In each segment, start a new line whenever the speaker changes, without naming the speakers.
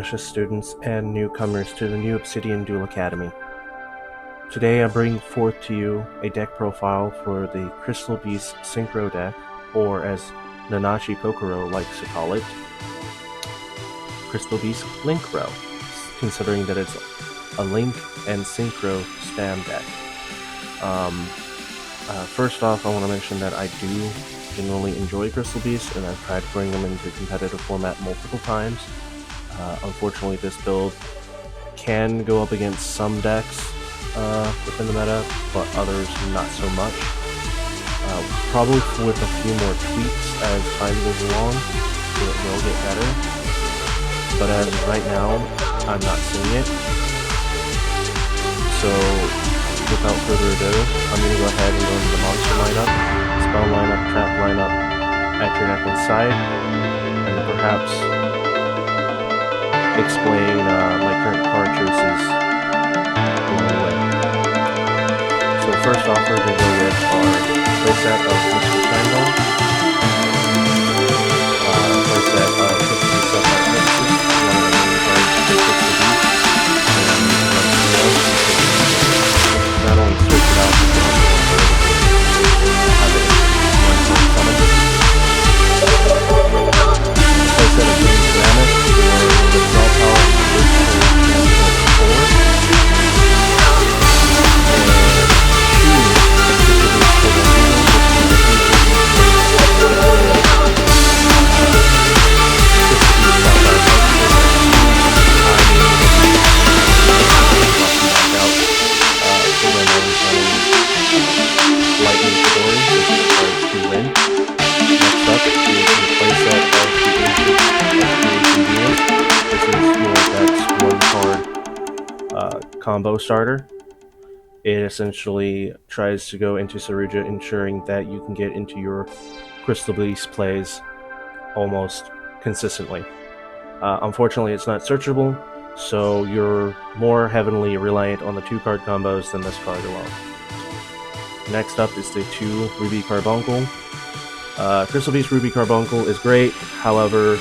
precious students and newcomers to the New Obsidian Duel Academy. Today I bring forth to you a deck profile for the Crystal Beast Synchro deck, or as Nanashi Kokoro likes to call it, Crystal Beast Linkro, considering that it's a Link and Synchro spam deck. First off, I want to mention that I do generally enjoy Crystal Beast, and I've tried to bring them into competitive format multiple times. Unfortunately, this build can go up against some decks within the meta, but others not so much. Probably with a few more tweaks as time goes along, it will get better. But as of right now, I'm not seeing it. So, without further ado, I'm going to go ahead and go into the monster lineup, spell lineup, trap lineup, action deck inside, and perhaps explain my current card choices along the way. So first off, we're going to go with our playset of Mr. Steinball, playset of 50 Submark Nexus, one of the main cards to pick the beat, and not only switch it out, but also have it one for summon. Playset of Green Mammoth for the draw power and combo starter. It essentially tries to go into Saruja, ensuring that you can get into your Crystal Beast plays almost consistently. Unfortunately, it's not searchable, so you're more heavily reliant on the 2-card combos than this card alone. Next up is the 2 Ruby Carbuncle. Crystal Beast Ruby Carbuncle is great, however,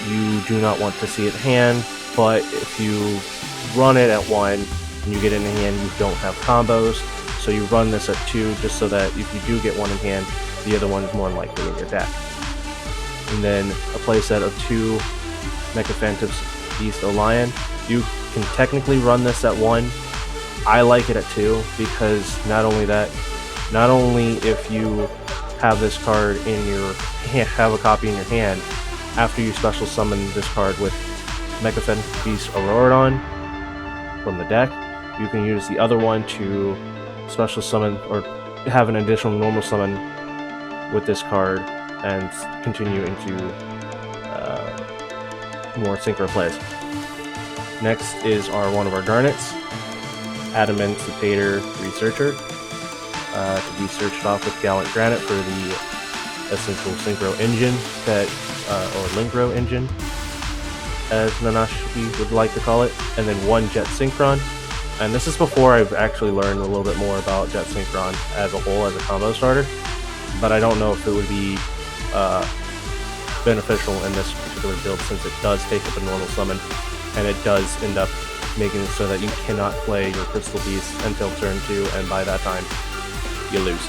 you do not want to see it hand, but if you run it at 1 and you get it in hand, you don't have combos, so you run this at 2 just so that if you do get one in hand, the other one is more likely in your deck. And then a playset of 2 Mecha Phantoms Beast Lion. You can technically run this at 1. I like it at 2 because not only if you have this card in your hand, have a copy in your hand, after you special summon this card with Mecha Phantom Beast Auroradon from the deck, you can use the other one to special summon or have an additional normal summon with this card and continue into more synchro plays. Next is one of our Garnets, Adamanticipator Researcher, to be searched off with Gallant Granite for the essential synchro engine or Linkro engine, as Nanashi would like to call it, and then 1 Jet Synchron. And this is before I've actually learned a little bit more about Jet Synchron as a whole as a combo starter, but I don't know if it would be beneficial in this particular build, since it does take up a normal summon, and it does end up making it so that you cannot play your Crystal Beast until turn 2, and by that time, you lose.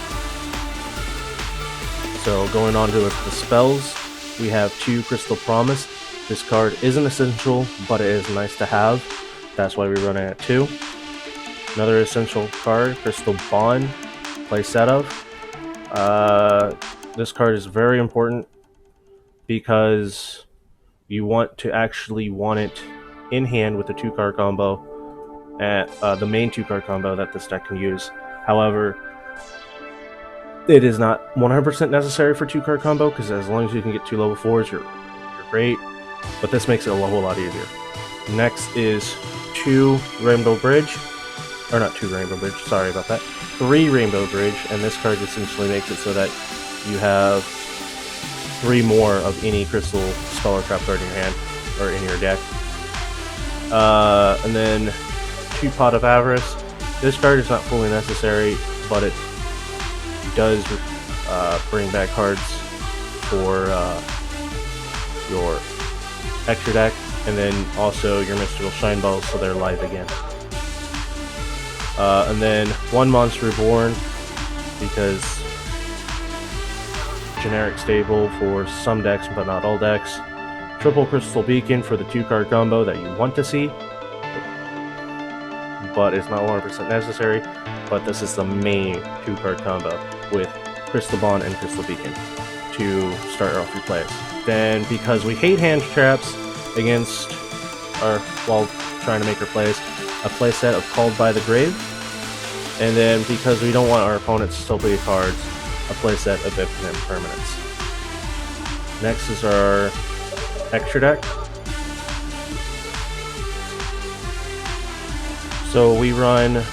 So going on to the spells, we have 2 Crystal Promise. This card isn't essential, but it is nice to have. That's why we run it at 2. Another essential card, Crystal Bond, playset of. This card is very important because you want it in hand with the 2-card combo, the main 2-card combo that this deck can use. However, it is not 100% necessary for 2-card combo, because as long as you can get 2 level 4s, you're great. But this makes it a whole lot easier. Next is 2 Rainbow Bridge, or not 2 Rainbow Bridge, sorry about that, 3 Rainbow Bridge, and this card essentially makes it so that you have 3 more of any crystal spell or trap card in your hand, or in your deck. And then 2 Pot of Avarice. This card is not fully necessary, but it does bring back cards for your extra deck, and then also your mystical shine balls, so they're live again. And then 1 monster reborn, because generic stable for some decks but not all decks. Triple crystal beacon for the 2-card combo that you want to see, but it's not 100% necessary. But this is the main 2-card combo with Crystal Bond and Crystal Beacon to start off your plays. Then, because we hate hand traps against our, while trying to make our plays, a playset of Called by the Grave. And then, because we don't want our opponents to still play cards, a playset of Infinite Permanents. Next is our extra deck. So we run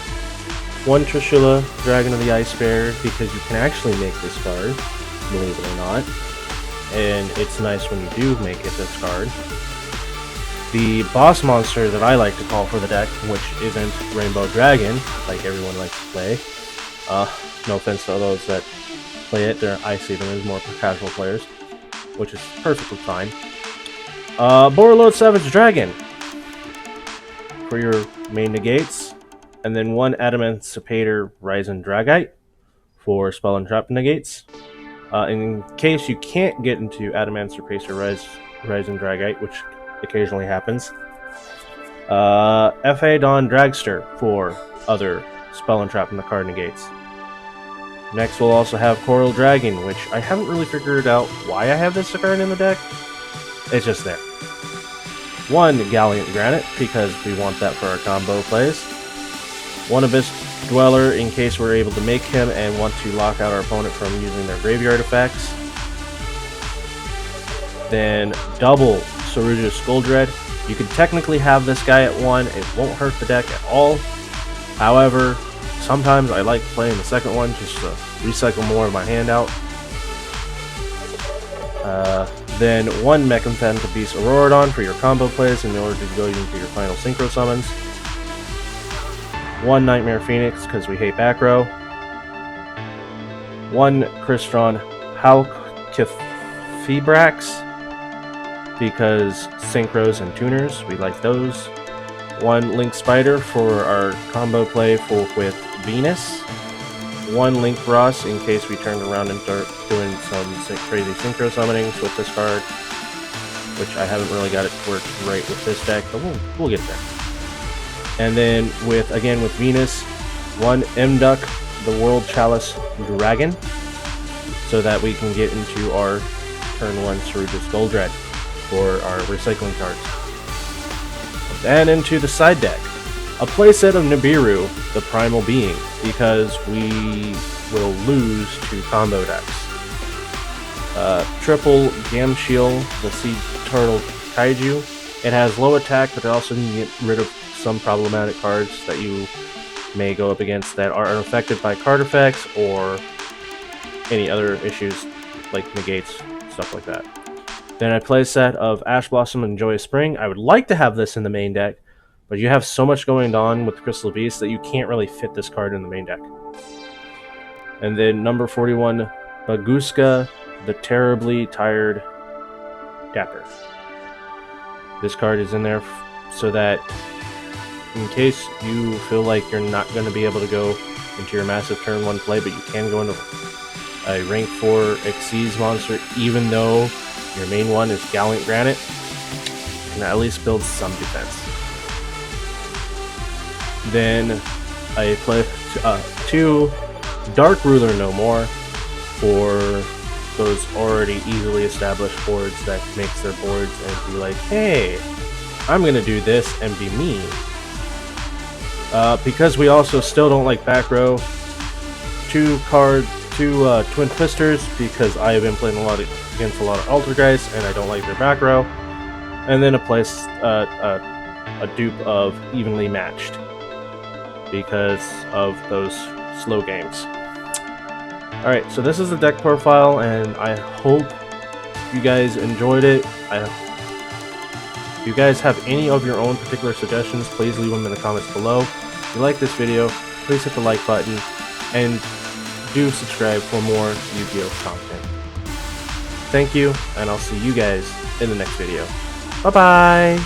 1 Trishula, Dragon of the Ice Bear, because you can actually make this card, believe it or not. And it's nice when you do make it this card. The boss monster that I like to call for the deck, which isn't Rainbow Dragon, like everyone likes to play. No offense to those that play it, I see them as more for casual players, which is perfectly fine. Borreload Savage Dragon for your main negates, and then 1 Adamancipator Ryzen Dragite for spell and trap negates. In case you can't get into Adamancipator Ryzen Dragite, which occasionally happens, F.A. Dawn Dragster for other spell and trap card negates. Next we'll also have Coral Dragon, which I haven't really figured out why I have this card in the deck. It's just there. 1 Galliant Granite, because we want that for our combo plays. 1 Abyss Dweller, in case we're able to make him and want to lock out our opponent from using their graveyard effects. Then double Saruja Skuldred. You can technically have this guy at 1, it won't hurt the deck at all. However, sometimes I like playing the second one just to recycle more of my hand out. Then 1 Mechanthanta Beast Auroradon for your combo plays in order to go into your final Synchro summons. 1 Nightmare Phoenix, because we hate back row. 1 Crystron Halkithibrax, because Synchros and Tuners, we like those. 1 Link Spider for our combo play with Venus. 1 Link Ross in case we turn around and start doing some crazy Synchro summonings with this card, which I haven't really got it to work right with this deck, but we'll get there. And then with Venus, 1 M-Duck, the World Chalice Dragon, so that we can get into our turn 1 Saruja's Goldred for our recycling cards. Then into the side deck, a playset of Nibiru, the Primal Being, because we will lose to combo decks. Triple Gamshiel, the Sea Turtle Kaiju. It has low attack, but it also can get rid of some problematic cards that you may go up against that are unaffected by card effects or any other issues like negates, stuff like that. Then a playset of Ash Blossom and Joyous Spring. I would like to have this in the main deck, but you have so much going on with Crystal Beast that you can't really fit this card in the main deck. And then number 41, Baguska, the Terribly Tired Dapper. This card is in there so that in case you feel like you're not going to be able to go into your massive turn 1 play, but you can go into a rank 4 Xyz monster, even though your main one is Galliant Granite, you can at least build some defense. Then I play 2 Dark Ruler No More for those already easily established boards that makes their boards and be like, hey, I'm going to do this and be mean. Because we also still don't like back row, 2 Twin Twisters, because I have been playing against a lot of Altergeist and I don't like their back row. And then a dupe of Evenly Matched, because of those slow games. Alright, so this is the deck profile, and I hope you guys enjoyed it. If you guys have any of your own particular suggestions, please leave them in the comments below. If you like this video, please hit the like button, and do subscribe for more Yu-Gi-Oh! Content. Thank you, and I'll see you guys in the next video. Bye-bye!